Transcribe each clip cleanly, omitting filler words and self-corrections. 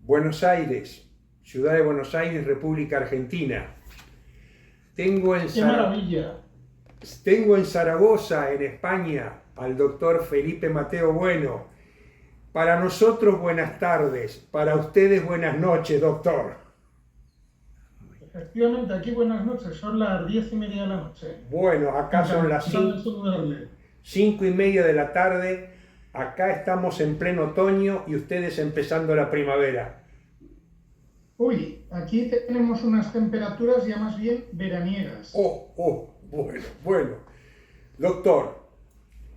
Buenos Aires, Ciudad de Buenos Aires, República Argentina. Tengo en, ¡Qué maravilla! tengo en Zaragoza, en España, al doctor Felipe Mateo Bueno. Para nosotros, buenas tardes. Para ustedes, buenas noches, doctor. Efectivamente, aquí buenas noches, son las 10:30 de la noche. Bueno, acá son las Encantado de saludarle. 5:30 de la tarde. Acá estamos en pleno otoño y ustedes empezando la primavera. Uy, aquí tenemos unas temperaturas ya más bien veraniegas. Bueno. Doctor,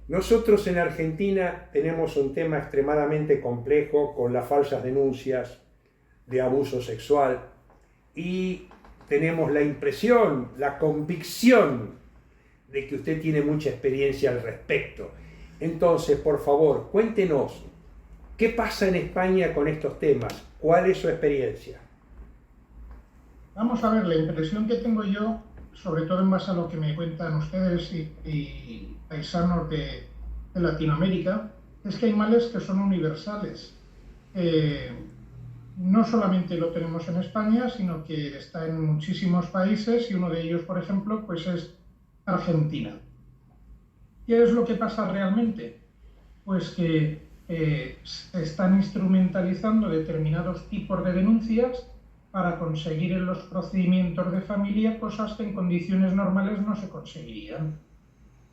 nosotros en Argentina tenemos un tema extremadamente complejo con las falsas denuncias de abuso sexual y tenemos la impresión, la convicción de que usted tiene mucha experiencia al respecto. Entonces, por favor, cuéntenos, ¿qué pasa en España con estos temas? ¿Cuál es su experiencia? Vamos a ver, la impresión que tengo yo, sobre todo en base a lo que me cuentan ustedes y paisanos de Latinoamérica, es que hay males que son universales. No solamente lo tenemos en España, sino que está en muchísimos países y uno de ellos, por ejemplo, pues es Argentina. ¿Qué es lo que pasa realmente? Pues que se están instrumentalizando determinados tipos de denuncias para conseguir en los procedimientos de familia cosas que en condiciones normales no se conseguirían.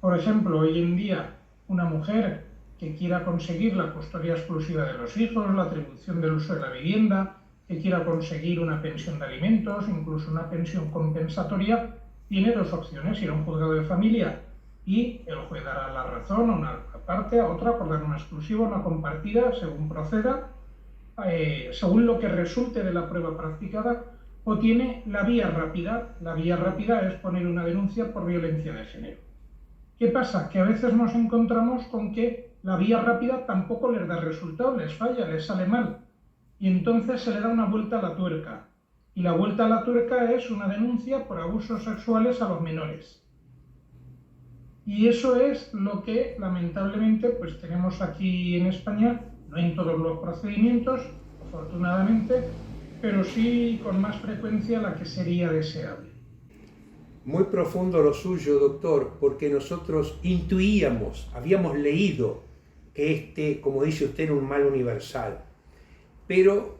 Por ejemplo, hoy en día, una mujer que quiera conseguir la custodia exclusiva de los hijos, la atribución del uso de la vivienda, que quiera conseguir una pensión de alimentos, incluso una pensión compensatoria, tiene dos opciones: ir a un juzgado de familia y el juez dará la razón a una parte, a otra, acordar una exclusiva, una compartida, según proceda, según lo que resulte de la prueba practicada, o tiene la vía rápida. La vía rápida es poner una denuncia por violencia de género. ¿Qué pasa? Que a veces nos encontramos con que la vía rápida tampoco les da resultado, les falla, les sale mal. Y entonces se le da una vuelta a la tuerca. Y la vuelta a la tuerca es una denuncia por abusos sexuales a los menores. Y eso es lo que lamentablemente pues tenemos aquí en España, no en todos los procedimientos, afortunadamente, pero sí con más frecuencia la que sería deseable. Muy profundo lo suyo, doctor, porque nosotros intuíamos, habíamos leído que como dice usted, era un mal universal. Pero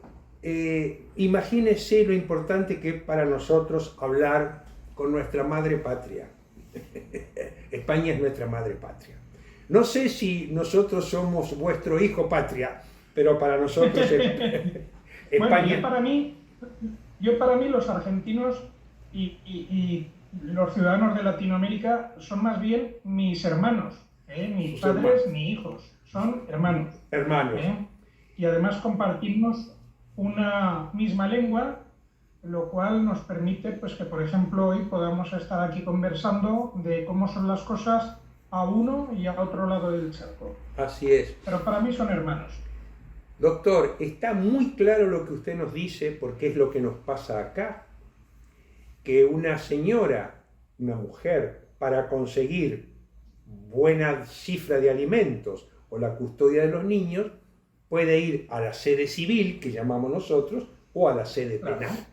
imagínese lo importante que es para nosotros hablar con nuestra madre patria. España es nuestra madre patria. No sé si nosotros somos vuestro hijo patria, pero para nosotros España... Bueno, yo para mí los argentinos y los ciudadanos de Latinoamérica son más bien mis hermanos, ni padres ni hijos, son hermanos. Hermanos. Y además compartimos una misma lengua, lo cual nos permite pues, que, por ejemplo, hoy podamos estar aquí conversando de cómo son las cosas a uno y a otro lado del charco. Así es. Pero para mí son hermanos. Doctor, está muy claro lo que usted nos dice, porque es lo que nos pasa acá, que una señora, una mujer, para conseguir buena cifra de alimentos o la custodia de los niños, puede ir a la sede civil, que llamamos nosotros, o a la sede penal.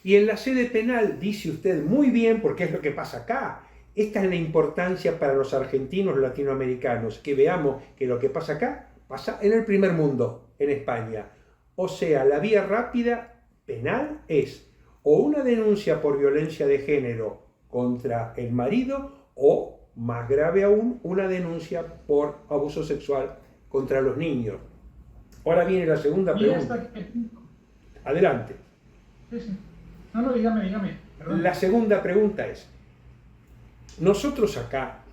Y en la sede penal, dice usted muy bien, porque es lo que pasa acá. Esta es la importancia para los argentinos, los latinoamericanos, que veamos que lo que pasa acá pasa en el primer mundo, en España. O sea, la vía rápida penal es o una denuncia por violencia de género contra el marido o, más grave aún, una denuncia por abuso sexual contra los niños. Ahora viene la segunda pregunta. Adelante. Sí. No, dígame. Perdón. La segunda pregunta es, nosotros acá,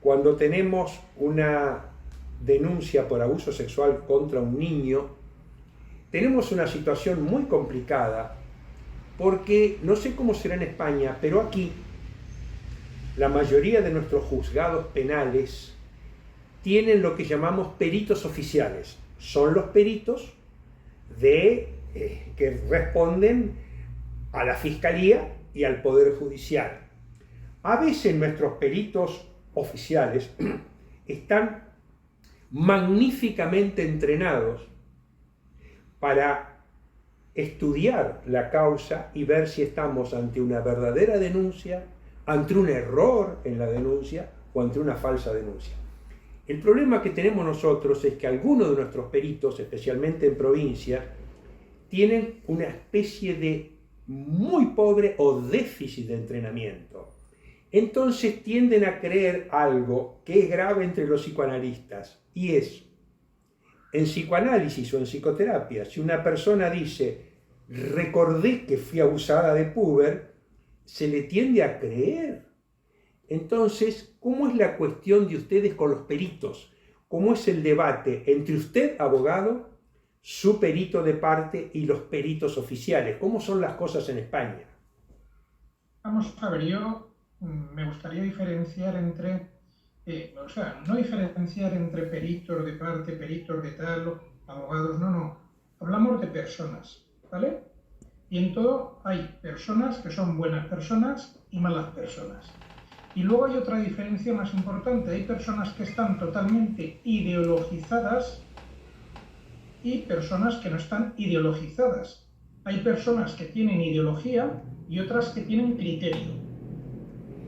cuando tenemos una denuncia por abuso sexual contra un niño, tenemos una situación muy complicada, porque no sé cómo será en España, pero aquí la mayoría de nuestros juzgados penales tienen lo que llamamos peritos oficiales. Son los peritos que responden a la Fiscalía y al Poder Judicial. A veces nuestros peritos oficiales están magníficamente entrenados para estudiar la causa y ver si estamos ante una verdadera denuncia, ante un error en la denuncia o ante una falsa denuncia. El problema que tenemos nosotros es que algunos de nuestros peritos, especialmente en provincia, tienen una especie de muy pobre o déficit de entrenamiento. Entonces tienden a creer algo que es grave entre los psicoanalistas, y es, en psicoanálisis o en psicoterapia, si una persona dice, recordé que fui abusada de puber, se le tiende a creer. Entonces, ¿cómo es la cuestión de ustedes con los peritos? ¿Cómo es el debate entre usted, abogado, su perito de parte y los peritos oficiales? ¿Cómo son las cosas en España? Vamos a ver, yo me gustaría diferenciar entre, no diferenciar entre peritos de parte, peritos de tal, abogados, no. Hablamos de personas, ¿vale? Y en todo hay personas que son buenas personas y malas personas. Y luego hay otra diferencia más importante. Hay personas que están totalmente ideologizadas y personas que no están ideologizadas. Hay personas que tienen ideología y otras que tienen criterio.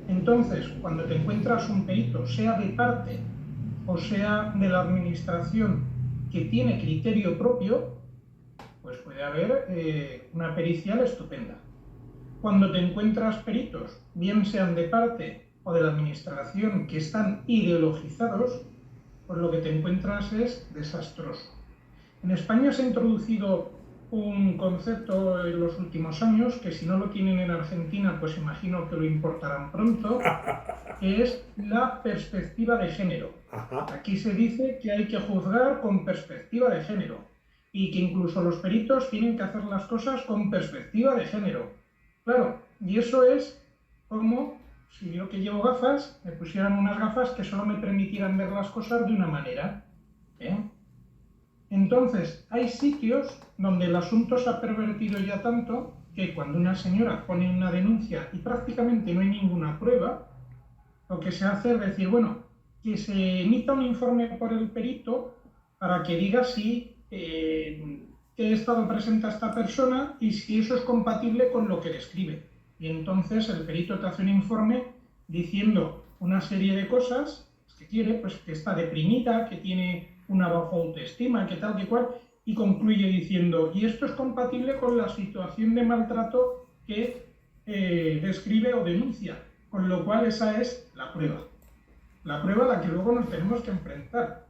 Entonces, cuando te encuentras un perito, sea de parte o sea de la administración, que tiene criterio propio, pues puede haber una pericial estupenda. Cuando te encuentras peritos, bien sean de parte o de la administración, que están ideologizados, pues lo que te encuentras es desastroso. En España se ha introducido un concepto en los últimos años, que si no lo tienen en Argentina, pues imagino que lo importarán pronto, que es la perspectiva de género. Aquí se dice que hay que juzgar con perspectiva de género y que incluso los peritos tienen que hacer las cosas con perspectiva de género. Claro, y eso es como si yo, que llevo gafas, me pusieran unas gafas que solo me permitieran ver las cosas de una manera. Entonces, hay sitios donde el asunto se ha pervertido ya tanto que cuando una señora pone una denuncia y prácticamente no hay ninguna prueba, lo que se hace es decir, bueno, que se emita un informe por el perito para que diga si qué estado presenta esta persona y si eso es compatible con lo que describe. Y entonces el perito te hace un informe diciendo una serie de cosas que quiere, pues que está deprimida, que tiene una baja autoestima, que tal, que cual, y concluye diciendo, y esto es compatible con la situación de maltrato que describe o denuncia, con lo cual esa es la prueba a la que luego nos tenemos que enfrentar.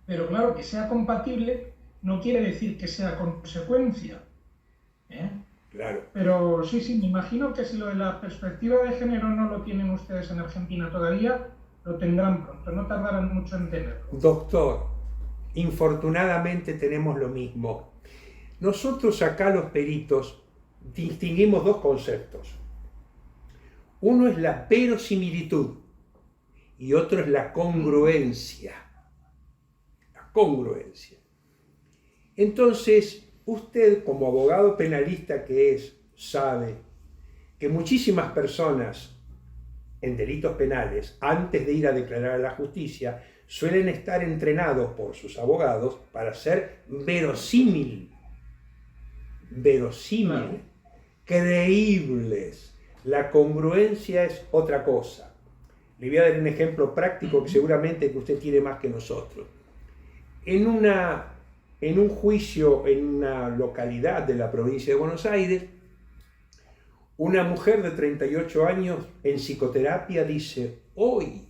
Pero claro, que sea compatible no quiere decir que sea consecuencia. Claro. Pero sí, me imagino que si lo de la perspectiva de género no lo tienen ustedes en Argentina todavía, lo tendrán pronto, no tardarán mucho en tenerlo. Doctor, infortunadamente tenemos lo mismo. Nosotros acá los peritos distinguimos dos conceptos. Uno es la verosimilitud y otro es la congruencia. La congruencia. Entonces, usted como abogado penalista que es, sabe que muchísimas personas en delitos penales, antes de ir a declarar a la justicia, suelen estar entrenados por sus abogados para ser verosímil, creíbles. La congruencia es otra cosa. Le voy a dar un ejemplo práctico que seguramente que usted tiene más que nosotros. En un juicio en una localidad de la provincia de Buenos Aires, una mujer de 38 años en psicoterapia dice, hoy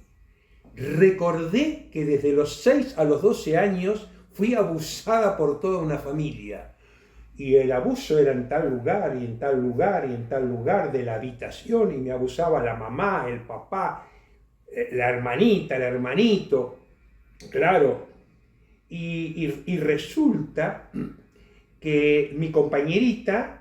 recordé que desde los 6 a los 12 años fui abusada por toda una familia. Y el abuso era en tal lugar, y en tal lugar, y en tal lugar de la habitación, y me abusaba la mamá, el papá, la hermanita, el hermanito. Claro. Y resulta que mi compañerita,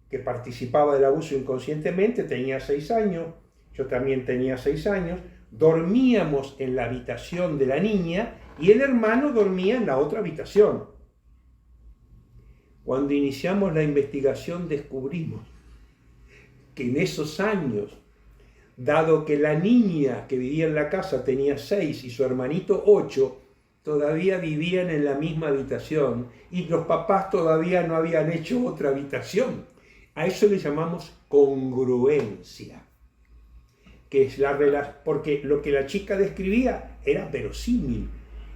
que participaba del abuso inconscientemente, tenía 6 años, yo también tenía 6 años, dormíamos en la habitación de la niña y el hermano dormía en la otra habitación. Cuando iniciamos la investigación descubrimos que en esos años, dado que la niña que vivía en la casa tenía 6 y su hermanito 8, todavía vivían en la misma habitación y los papás todavía no habían hecho otra habitación. A eso le llamamos congruencia, que es la relación, porque lo que la chica describía era verosímil.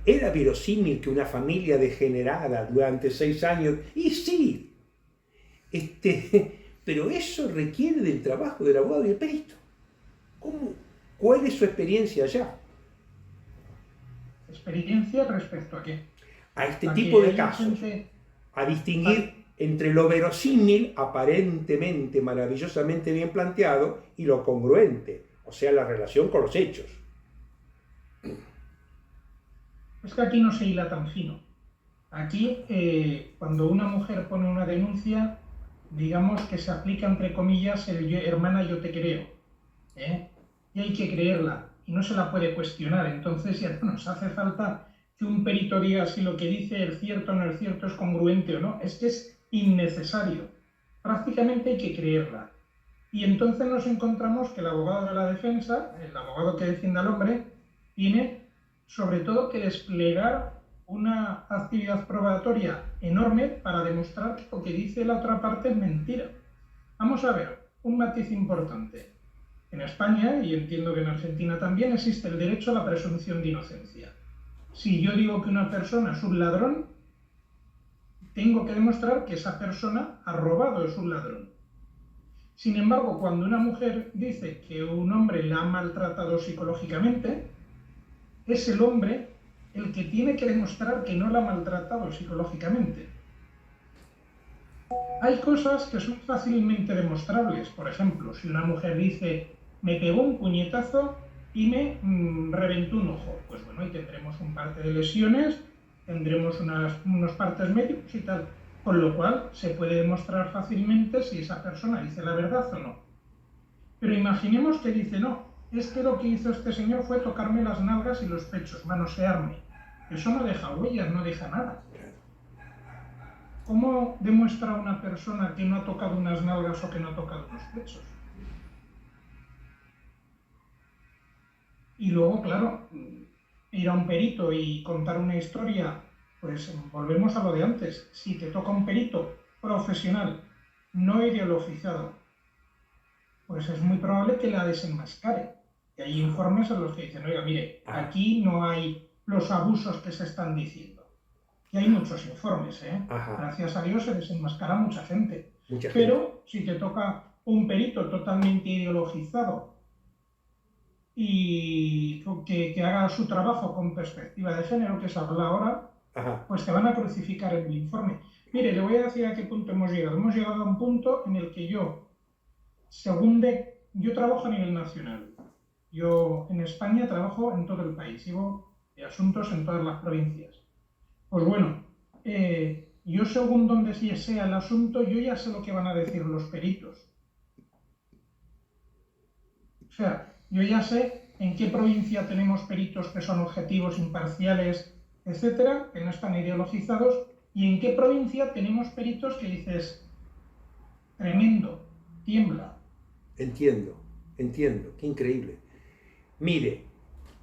Era verosímil que una familia degenerada durante 6 años, y sí, pero eso requiere del trabajo del abogado y del perito. ¿Cuál es su experiencia allá? ¿Experiencia respecto a qué? A este tipo de casos. A distinguir entre lo verosímil, aparentemente maravillosamente bien planteado, y lo congruente, o sea, la relación con los hechos. Es que aquí no se hila tan fino. Aquí, cuando una mujer pone una denuncia, digamos que se aplica, entre comillas, el hermana, yo te creo. Y hay que creerla, y no se la puede cuestionar. Entonces ya no nos hace falta que un perito diga si lo que dice es cierto o no es cierto, es congruente o no. Es que es innecesario. Prácticamente hay que creerla. Y entonces nos encontramos que el abogado de la defensa, el abogado que defiende al hombre, tiene sobre todo que desplegar una actividad probatoria enorme para demostrar que lo que dice la otra parte es mentira. Vamos a ver, un matiz importante. En España, y entiendo que en Argentina también, existe el derecho a la presunción de inocencia. Si yo digo que una persona es un ladrón, tengo que demostrar que esa persona ha robado, es un ladrón. Sin embargo, cuando una mujer dice que un hombre la ha maltratado psicológicamente, es el hombre el que tiene que demostrar que no la ha maltratado psicológicamente. Hay cosas que son fácilmente demostrables. Por ejemplo, si una mujer dice, me pegó un puñetazo y me reventó un ojo, pues bueno, ahí tendremos un parte de lesiones, tendremos unos partes médicos y tal, con lo cual se puede demostrar fácilmente si esa persona dice la verdad o no. Pero imaginemos que dice, no, es que lo que hizo este señor fue tocarme las nalgas y los pechos, manosearme. Eso no deja huellas, no deja nada. ¿Cómo demuestra una persona que no ha tocado unas nalgas o que no ha tocado unos pechos? Y luego, claro, ir a un perito y contar una historia, pues volvemos a lo de antes. Si te toca un perito profesional, no ideologizado, pues es muy probable que la desenmascare. Y hay informes en los que dicen, oiga, mire, aquí no hay los abusos que se están diciendo. Y hay muchos informes, Gracias a Dios se desenmascara mucha gente. Pero si te toca un perito totalmente ideologizado y que haga su trabajo con perspectiva de género, que se habla ahora, pues te van a crucificar en el informe. Mire, le voy a decir a qué punto hemos llegado. Hemos llegado a un punto en el que yo trabajo a nivel nacional. Yo en España trabajo en todo el país, llevo asuntos en todas las provincias. Pues bueno, yo según donde sea el asunto, yo ya sé lo que van a decir los peritos. O sea, yo ya sé en qué provincia tenemos peritos que son objetivos, imparciales, etcétera, que no están ideologizados, y en qué provincia tenemos peritos que dices, tremendo, tiembla. Entiendo, qué increíble. Mire,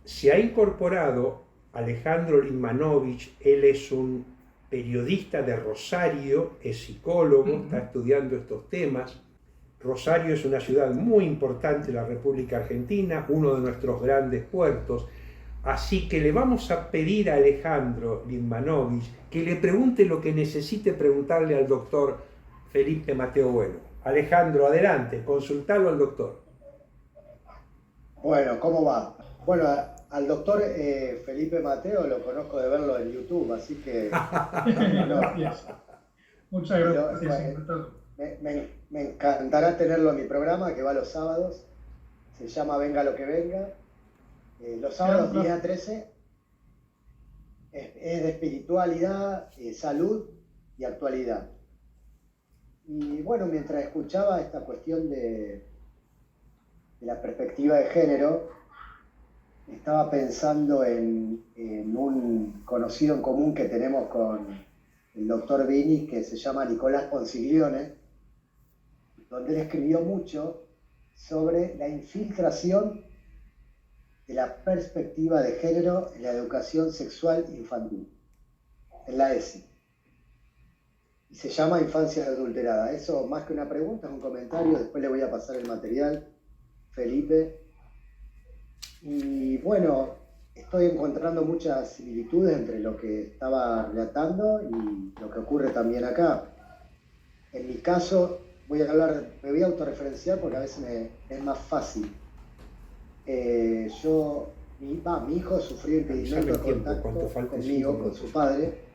se ha incorporado Alejandro Litmanovich, él es un periodista de Rosario, es psicólogo, está estudiando estos temas. Rosario es una ciudad muy importante en la República Argentina, uno de nuestros grandes puertos, así que le vamos a pedir a Alejandro Litmanovich que le pregunte lo que necesite preguntarle al doctor Felipe Mateo Bueno. Alejandro, adelante, consultalo al doctor. Bueno, ¿cómo va? Bueno, al doctor Felipe Mateo lo conozco de verlo en YouTube, así que... Gracias. Muchas gracias. Me encantará tenerlo en mi programa, que va los sábados. Se llama Venga lo que venga. Los sábados 10 a 13 es de espiritualidad, salud y actualidad. Y bueno, mientras escuchaba esta cuestión de la perspectiva de género, estaba pensando en un conocido en común que tenemos con el doctor Vini, que se llama Nicolás Ponsiglione, donde él escribió mucho sobre la infiltración de la perspectiva de género en la educación sexual infantil, en la ESI. Y se llama Infancia Adulterada. Eso, más que una pregunta, es un comentario. Después le voy a pasar el material, Felipe. Y bueno, estoy encontrando muchas similitudes entre lo que estaba relatando y lo que ocurre también acá. En mi caso, me voy a autorreferenciar porque a veces es más fácil. Mi hijo sufrió impedimento de contacto conmigo, con su padre.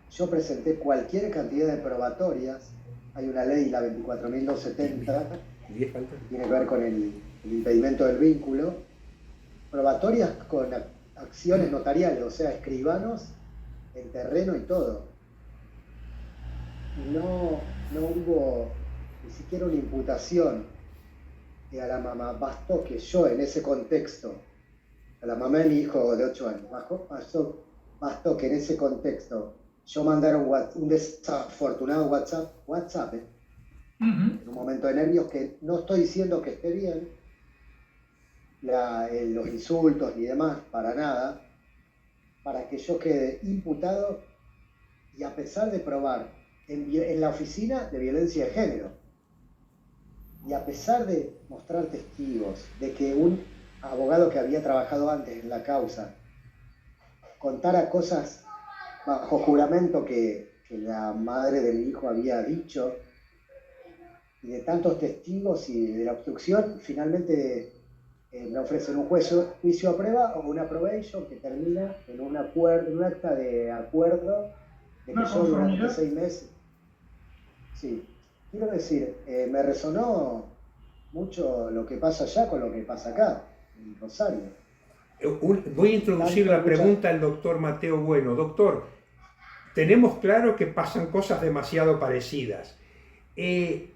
Yo presenté cualquier cantidad de probatorias. Hay una ley, la 24.270, que tiene que ver con el impedimento del vínculo. Probatorias con acciones notariales, o sea, escribanos en terreno y todo. No hubo ni siquiera una imputación a la mamá. Bastó que yo en ese contexto, a la mamá de mi hijo de 8 años, bastó que en ese contexto yo mandara un desafortunado WhatsApp, en un momento de nervios, que no estoy diciendo que esté bien, los insultos ni demás, para nada, para que yo quede imputado, y a pesar de probar en la oficina de violencia de género, y a pesar de mostrar testigos de que un abogado que había trabajado antes en la causa contara cosas bajo juramento que la madre de mi hijo había dicho, y de tantos testigos y de la obstrucción, finalmente me ofrecen un juicio a prueba o una probation que termina en un acta de acuerdo de que yo durante 6 meses. Sí, quiero decir, me resonó mucho lo que pasa allá con lo que pasa acá, en Rosario. Voy a introducir la pregunta al doctor Mateo Bueno. Doctor, tenemos claro que pasan cosas demasiado parecidas. ¿El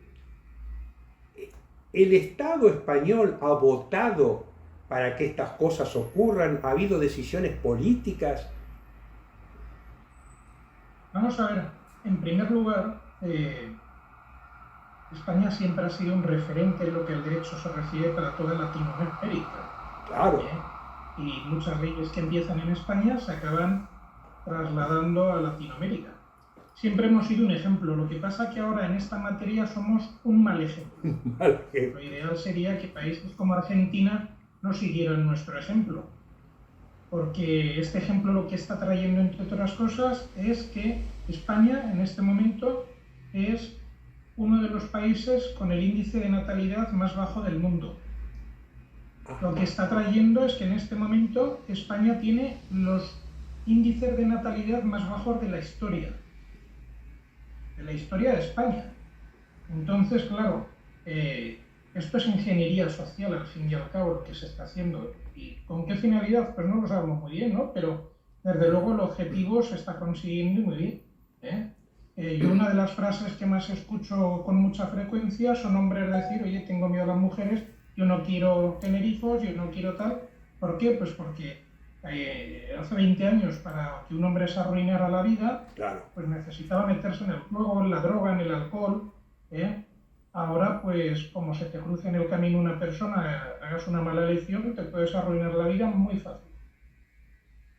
Estado español ha votado para que estas cosas ocurran? ¿Ha habido decisiones políticas? Vamos a ver, en primer lugar, España siempre ha sido un referente en lo que el derecho se refiere para toda Latinoamérica. Claro. Y muchas leyes que empiezan en España se acaban trasladando a Latinoamérica. Siempre hemos sido un ejemplo. Lo que pasa es que ahora en esta materia somos un mal ejemplo. Lo ideal sería que países como Argentina no siguieran nuestro ejemplo. Porque este ejemplo lo que está trayendo, entre otras cosas, es que España en este momento es uno de los países con el índice de natalidad más bajo del mundo. Lo que está trayendo es que en este momento España tiene los índices de natalidad más bajos de la historia de España. Entonces, claro, esto es ingeniería social, al fin y al cabo, lo que se está haciendo. ¿Y con qué finalidad? Pues no lo sabemos muy bien, ¿no? Pero, desde luego, el objetivo se está consiguiendo muy bien. Yo una de las frases que más escucho con mucha frecuencia son hombres decir, oye, tengo miedo a las mujeres, yo no quiero tener hijos, yo no quiero tal. ¿Por qué? Pues porque hace 20 años, para que un hombre se arruinara la vida, claro, pues necesitaba meterse en el juego, en la droga, en el alcohol. Ahora, pues, como se te cruce en el camino una persona, hagas una mala elección, te puedes arruinar la vida muy fácil.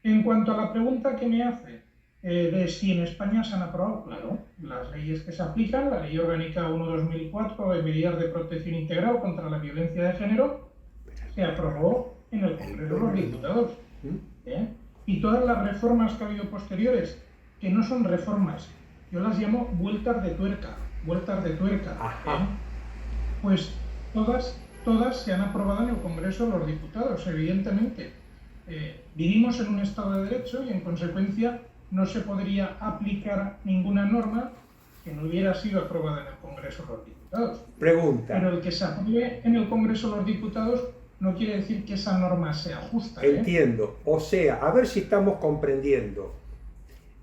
En cuanto a la pregunta que me hace, de si en España se han aprobado, claro, las leyes que se aplican, la Ley Orgánica 1/2004 de Medidas de Protección Integral contra la Violencia de Género, se aprobó en el Congreso de los Diputados. Y todas las reformas que ha habido posteriores, que no son reformas, yo las llamo vueltas de tuerca, pues todas se han aprobado en el Congreso de los Diputados, evidentemente. Vivimos en un Estado de Derecho y, en consecuencia, no se podría aplicar ninguna norma que no hubiera sido aprobada en el Congreso de los Diputados. Pregunta. Pero el que se apruebe en el Congreso de los Diputados no quiere decir que esa norma sea justa. Entiendo. O sea, a ver si estamos comprendiendo.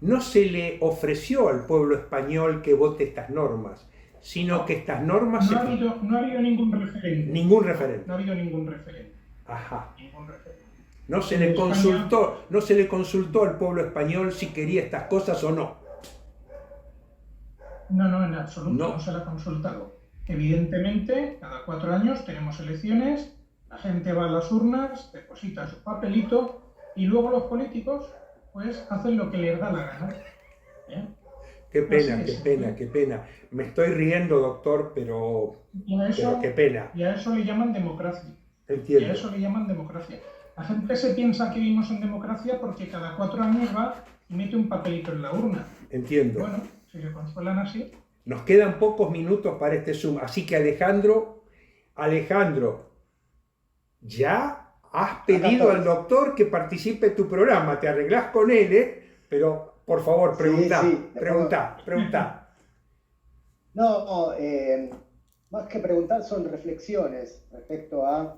No se le ofreció al pueblo español que vote estas normas, sino que estas normas... No ha habido ningún referente. Ningún referente. No ha habido ningún referente. Ajá. Ningún referente. No se le consultó al pueblo español si quería estas cosas o no. No, en absoluto, no se le ha consultado. Evidentemente, cada 4 años tenemos elecciones La gente va a las urnas, deposita su papelito y luego los políticos pues hacen lo que les da la gana. ¿Eh? Qué pena, qué pena, qué pena. Me estoy riendo, doctor, pero qué pena. Y a eso le llaman democracia. Entiendo. Y a eso le llaman democracia. La gente se piensa que vivimos en democracia porque cada 4 años va y mete un papelito en la urna. Entiendo. Bueno, si se consuelan así. Nos quedan pocos minutos para este Zoom, así que Alejandro, ya has pedido al doctor que participe en tu programa, te arreglás con él, pero por favor, pregunta, pregunta. No, más que preguntar son reflexiones respecto a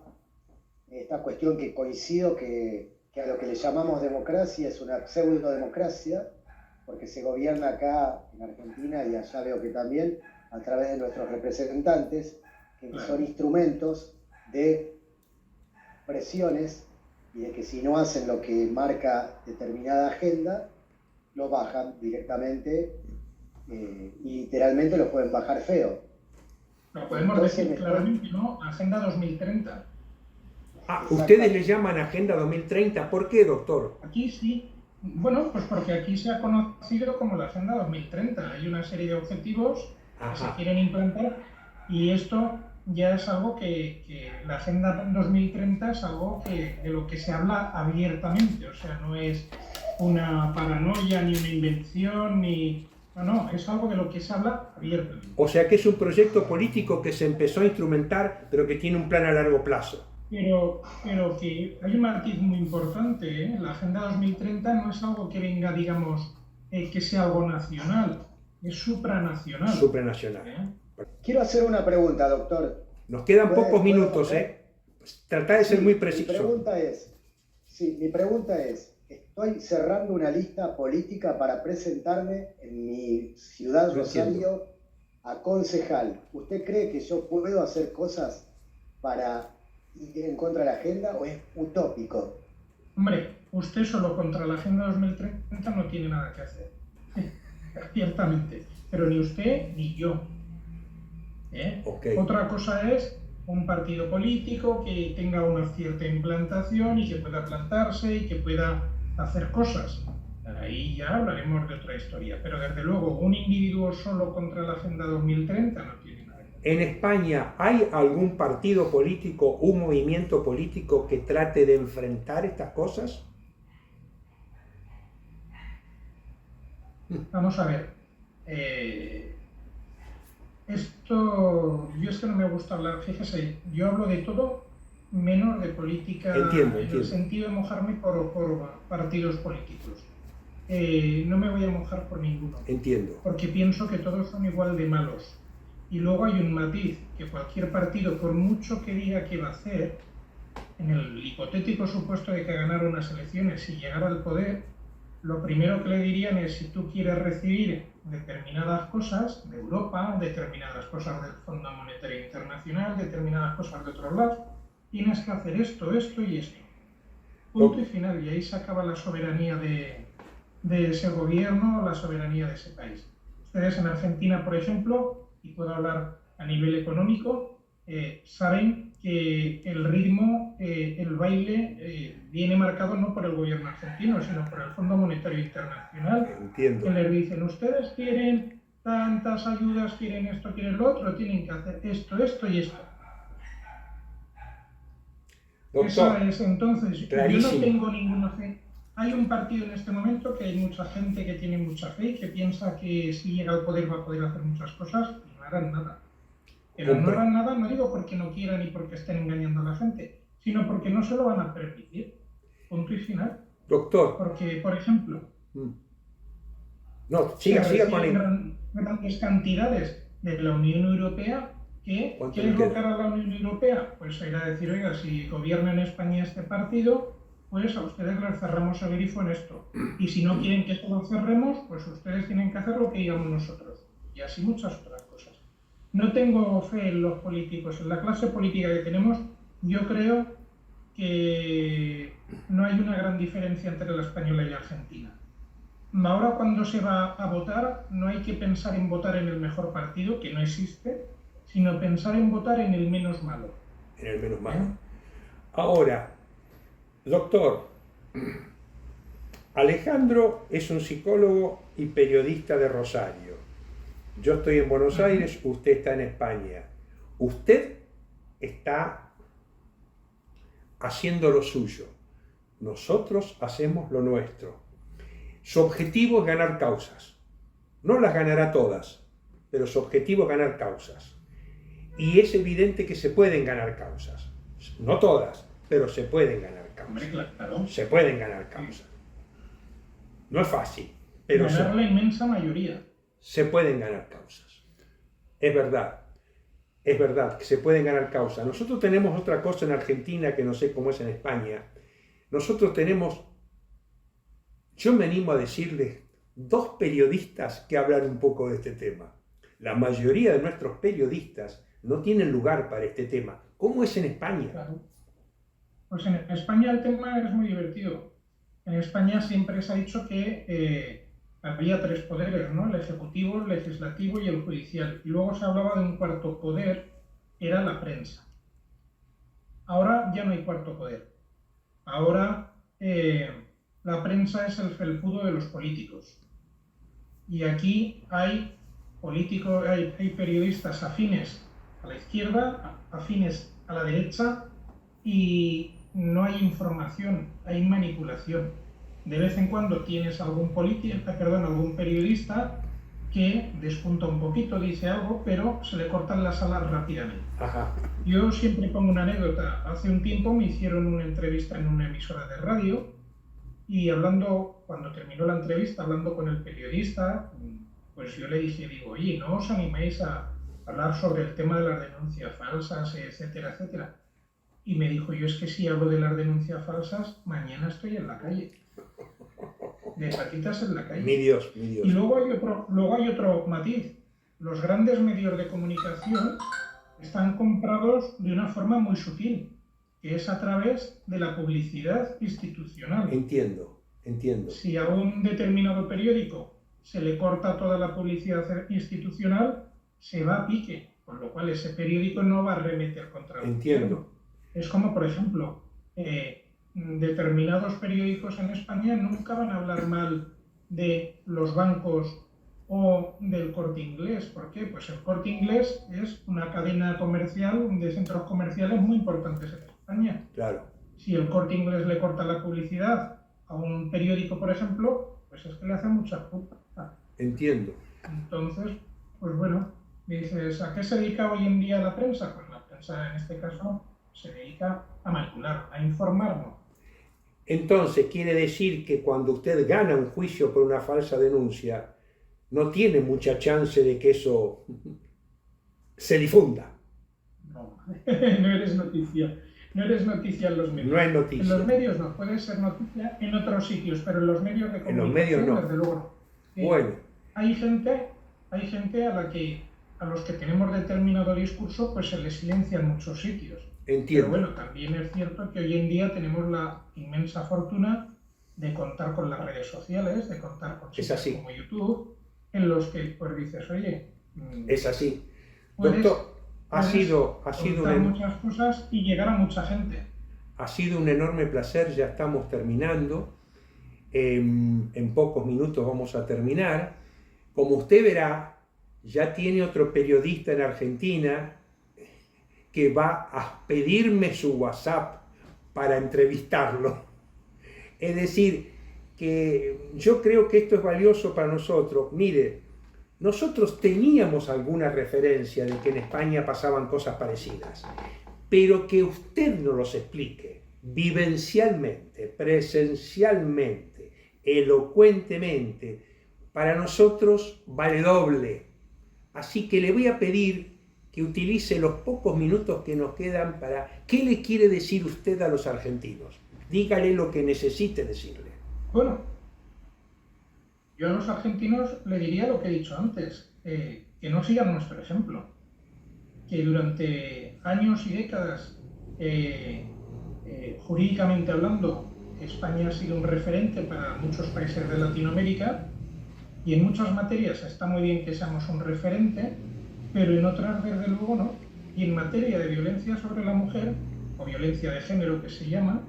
esta cuestión que coincido que a lo que le llamamos democracia es una pseudo-democracia, porque se gobierna acá en Argentina y allá veo que también a través de nuestros representantes, que son instrumentos de presiones y de que si no hacen lo que marca determinada agenda, lo bajan directamente y literalmente lo pueden bajar feo. Lo podemos decir claramente, ¿no? Agenda 2030. Ustedes le llaman Agenda 2030, ¿por qué, doctor? Aquí sí. Bueno, pues porque aquí se ha conocido como la Agenda 2030. Hay una serie de objetivos que se quieren implantar y esto ya es algo que la Agenda 2030 es algo de lo que se habla abiertamente. O sea, no es una paranoia ni una invención ni... No, es algo de lo que se habla abiertamente. O sea que es un proyecto político que se empezó a instrumentar, pero que tiene un plan a largo plazo. Pero que hay un matiz muy importante, ¿eh? La Agenda 2030 no es algo que venga, digamos, que sea algo nacional, es supranacional. Supranacional. Quiero hacer una pregunta, doctor. Nos quedan pocos minutos, ¿eh? Trata de ser muy preciso. Mi pregunta es, estoy cerrando una lista política para presentarme en mi ciudad, Rosario, a concejal. ¿Usted cree que yo puedo hacer cosas para ir en contra de la agenda o es utópico? Hombre, usted solo contra la Agenda 2030 no tiene nada que hacer. Ciertamente. Pero ni usted ni yo. Otra cosa es un partido político que tenga una cierta implantación y que pueda plantarse y que pueda hacer cosas. Ahí ya hablaremos de otra historia. Pero desde luego, un individuo solo contra la Agenda 2030 no tiene nada que hacer. ¿En España hay algún partido político, un movimiento político que trate de enfrentar estas cosas? Vamos a ver. Yo es que no me gusta hablar, fíjese, yo hablo de todo menos de política, entiendo. En el sentido de mojarme por partidos políticos. No me voy a mojar por ninguno. Entiendo. Porque pienso que todos son igual de malos. Y luego hay un matiz, que cualquier partido, por mucho que diga que va a hacer, en el hipotético supuesto de que ganara unas elecciones y llegara al poder, lo primero que le dirían es, si tú quieres recibir determinadas cosas de Europa, determinadas cosas del Fondo Monetario Internacional, determinadas cosas de otros lados, tienes que hacer esto, esto y esto. Punto y final. Y ahí se acaba la soberanía de ese gobierno, la soberanía de ese país. Ustedes en Argentina, por ejemplo, y puedo hablar a nivel económico, saben que el ritmo, el baile, viene marcado no por el gobierno argentino, sino por el Fondo Monetario Internacional. Entiendo. Que les dicen, ustedes quieren tantas ayudas, quieren esto, quieren lo otro, tienen que hacer esto, esto y esto. Doctor, eso es, entonces, clarísimo. Yo no tengo ninguna fe. Hay un partido en este momento que hay mucha gente que tiene mucha fe y que piensa que si llega al poder va a poder hacer muchas cosas y no harán nada. Pero no harán nada, no digo porque no quieran ni porque estén engañando a la gente, sino porque no se lo van a permitir. Punto y final. Doctor. Porque, por ejemplo, no, siga con él. Grandes cantidades de la Unión Europea que ¿qué es lo que hará la Unión Europea? Pues ir a decir, oiga, si gobierna en España este partido, pues a ustedes les cerramos el grifo en esto. Y si no quieren que esto lo cerremos, pues ustedes tienen que hacer lo que digamos nosotros. Y así muchas otras cosas. No tengo fe en los políticos. En la clase política que tenemos, yo creo que no hay una gran diferencia entre la española y la argentina. Ahora cuando se va a votar, no hay que pensar en votar en el mejor partido, que no existe, sino pensar en votar en el menos malo. En el menos malo. Ahora, doctor, Alejandro es un psicólogo y periodista de Rosario. Yo estoy en Buenos Aires, usted está en España. Usted está haciendo lo suyo. Nosotros hacemos lo nuestro. Su objetivo es ganar causas. No las ganará todas, pero su objetivo es ganar causas. Y es evidente que se pueden ganar causas. No todas, pero se pueden ganar causas. Se pueden ganar causas. No es fácil, pero ganar la inmensa mayoría. Se pueden ganar causas. Es verdad que se pueden ganar causas. Nosotros tenemos otra cosa en Argentina que no sé cómo es en España. Nosotros tenemos, yo me animo a decirles, 2 periodistas que hablan un poco de este tema. La mayoría de nuestros periodistas no tienen lugar para este tema. ¿Cómo es en España? Claro. Pues en España el tema es muy divertido. En España siempre se ha dicho que había 3 poderes, ¿no? El ejecutivo, el legislativo y el judicial. Y luego se hablaba de un cuarto poder, que era la prensa. Ahora ya no hay cuarto poder. Ahora la prensa es el felpudo de los políticos. Y aquí hay políticos, hay periodistas afines a la izquierda, afines a la derecha, y no hay información, hay manipulación. De vez en cuando tienes algún periodista que despunta un poquito, dice algo, pero se le cortan las alas rápidamente. Ajá. Yo siempre pongo una anécdota. Hace un tiempo me hicieron una entrevista en una emisora de radio y cuando terminó la entrevista, hablando con el periodista, pues yo le dije, oye, ¿no os animáis a hablar sobre el tema de las denuncias falsas, etcétera, etcétera? Y me dijo, yo es que si hablo de las denuncias falsas, mañana estoy en la calle. De patitas en la calle. Mi Dios, mi Dios. Y luego hay otro matiz. Los grandes medios de comunicación están comprados de una forma muy sutil, que es a través de la publicidad institucional. Entiendo. Si a un determinado periódico se le corta toda la publicidad institucional, se va a pique, con lo cual ese periódico no va a arremeter contra el gobierno. Es como, por ejemplo, determinados periódicos en España nunca van a hablar mal de los bancos o del Corte Inglés. ¿Por qué? Pues el Corte Inglés es una cadena comercial de centros comerciales muy importantes en España. Claro. Si el Corte Inglés le corta la publicidad a un periódico, por ejemplo, pues es que le hace mucha culpa. Entiendo. Entonces, pues bueno, dices, ¿a qué se dedica hoy en día la prensa? Pues la prensa en este caso se dedica a manipular, a informarnos. Entonces, quiere decir que cuando usted gana un juicio por una falsa denuncia, no tiene mucha chance de que eso se difunda. No, no eres noticia. No eres noticia en los medios. No es noticia. En los medios no, puede ser noticia en otros sitios, pero en los medios de comunicación, en los medios no. Desde luego no. Bueno. Hay gente a los que tenemos determinado discurso, pues se les silencia en muchos sitios. Entiendo. Pero bueno, también es cierto que hoy en día tenemos la inmensa fortuna de contar con las redes sociales, de contar con sitios como YouTube, en los que pues dices, oye... Es así. Doctor, ha sido muchas cosas y llegar a mucha gente. Ha sido un enorme placer, ya estamos terminando. En pocos minutos vamos a terminar. Como usted verá, ya tiene otro periodista en Argentina que va a pedirme su WhatsApp para entrevistarlo. Es decir, que yo creo que esto es valioso para nosotros. Mire, nosotros teníamos alguna referencia de que en España pasaban cosas parecidas, pero que usted nos los explique vivencialmente, presencialmente, elocuentemente, para nosotros vale doble. Así que le voy a pedir que utilice los pocos minutos que nos quedan para... ¿Qué le quiere decir usted a los argentinos? Dígale lo que necesite decirle. Bueno, yo a los argentinos le diría lo que he dicho antes, que no sigan nuestro ejemplo, que durante años y décadas, jurídicamente hablando, España ha sido un referente para muchos países de Latinoamérica y en muchas materias está muy bien que seamos un referente, pero en otras desde luego no. Y en materia de violencia sobre la mujer, o violencia de género que se llama,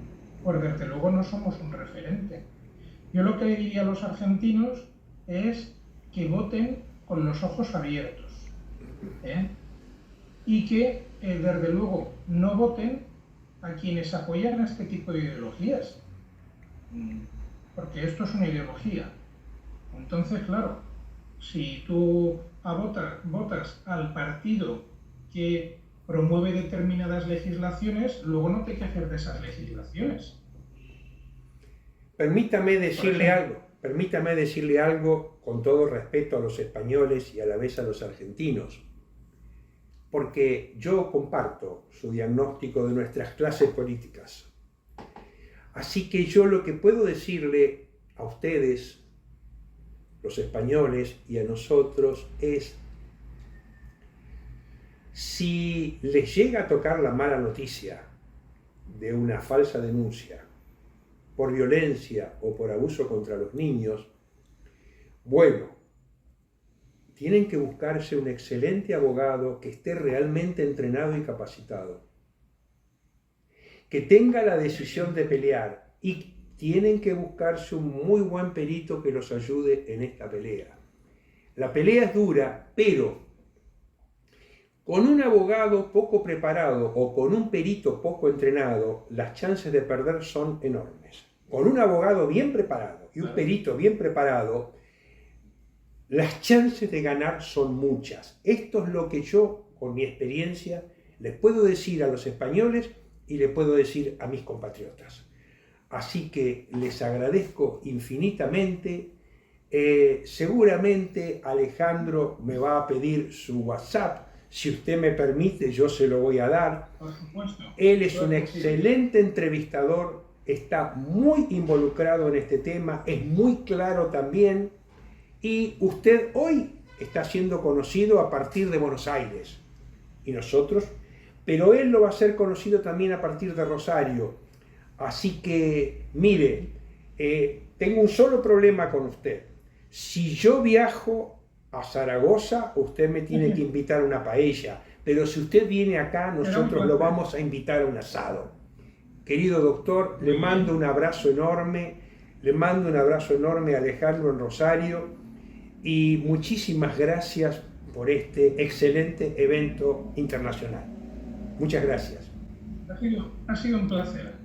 pues desde luego no somos un referente. Yo lo que le diría a los argentinos es que voten con los ojos abiertos, ¿eh? Y que desde luego no voten a quienes apoyan a este tipo de ideologías, porque esto es una ideología. Entonces, claro, si tú votas al partido que promueve determinadas legislaciones, luego no te quejes de esas legislaciones. Permítame decirle algo con todo respeto a los españoles y a la vez a los argentinos, porque yo comparto su diagnóstico de nuestras clases políticas. Así que yo lo que puedo decirle a ustedes, los españoles, y a nosotros es: si les llega a tocar la mala noticia de una falsa denuncia por violencia o por abuso contra los niños, bueno, tienen que buscarse un excelente abogado que esté realmente entrenado y capacitado, que tenga la decisión de pelear, y tienen que buscarse un muy buen perito que los ayude en esta pelea. La pelea es dura, pero con un abogado poco preparado o con un perito poco entrenado, las chances de perder son enormes. Con un abogado bien preparado y un perito bien preparado, las chances de ganar son muchas. Esto es lo que yo, con mi experiencia, les puedo decir a los españoles y les puedo decir a mis compatriotas. Así que les agradezco infinitamente. Seguramente Alejandro me va a pedir su WhatsApp. Si usted me permite, yo se lo voy a dar. Por supuesto. Él es un excelente entrevistador, está muy involucrado en este tema, es muy claro también. Y usted hoy está siendo conocido a partir de Buenos Aires, y nosotros, pero él lo va a ser conocido también a partir de Rosario. Así que, mire, tengo un solo problema con usted. Si yo viajo a Zaragoza, usted me tiene que invitar a una paella, pero si usted viene acá, nosotros lo vamos a invitar a un asado. Querido doctor, le mando un abrazo enorme, a Alejandro en Rosario, y muchísimas gracias por este excelente evento internacional. Muchas gracias. Ha sido un placer.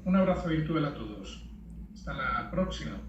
Un abrazo virtual a todos. Hasta la próxima.